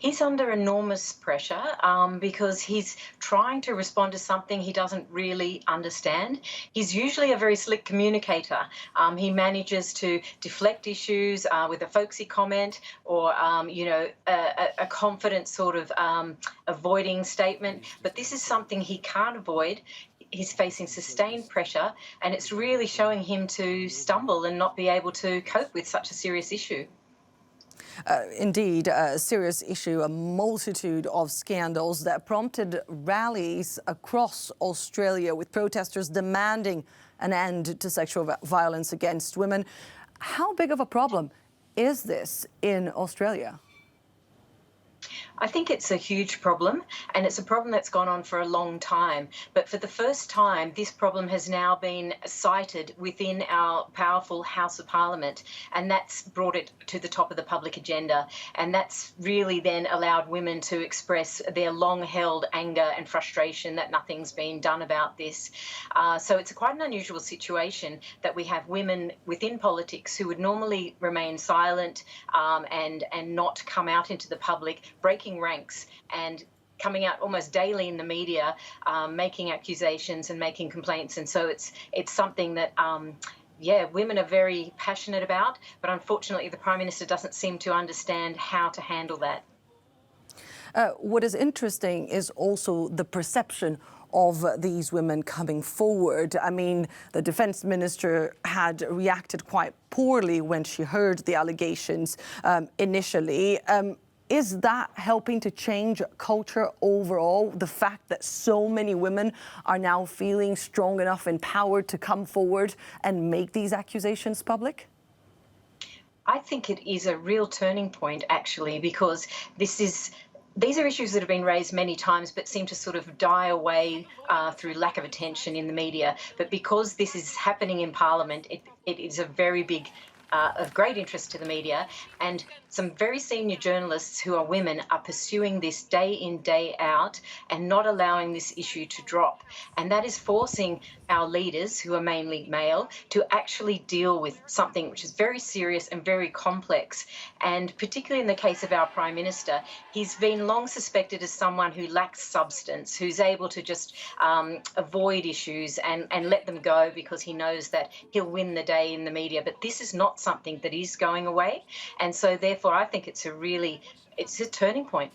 He's under enormous pressure because he's trying to respond to something he doesn't really understand. He's usually a very slick communicator. He manages to deflect issues with a folksy comment or, a confident sort of avoiding statement. But this is something he can't avoid. He's facing sustained pressure, and it's really showing him to stumble and not be able to cope with such a serious issue. Indeed, a serious issue, a multitude of scandals that prompted rallies across Australia with protesters demanding an end to sexual violence against women. How big of a problem is this in Australia? I think it's a huge problem, and it's a problem that's gone on for a long time. But for the first time, this problem has now been cited within our powerful House of Parliament, and that's brought it to the top of the public agenda. And that's really then allowed women to express their long-held anger and frustration that nothing's been done about this. So it's quite an unusual situation that we have women within politics who would normally remain silent and not come out into the public, breaking ranks and coming out almost daily in the media, making accusations and making complaints. And so it's something that, women are very passionate about, but unfortunately the Prime Minister doesn't seem to understand how to handle that. What is interesting is also the perception of these women coming forward. I mean, the Defence Minister had reacted quite poorly when she heard the allegations initially. Is that helping to change culture overall? The fact that so many women are now feeling strong enough, empowered to come forward and make these accusations public? I think it is a real turning point, actually, because these are issues that have been raised many times but seem to sort of die away through lack of attention in the media. But because this is happening in Parliament, it is a very big of great interest to the media, and some very senior journalists who are women are pursuing this day in, day out and not allowing this issue to drop. And that is forcing our leaders, who are mainly male, to actually deal with something which is very serious and very complex. And particularly in the case of our Prime Minister, he's been long suspected as someone who lacks substance, who's able to just avoid issues and let them go because he knows that he'll win the day in the media. But this is not something that is going away. And so therefore, I think it's a turning point.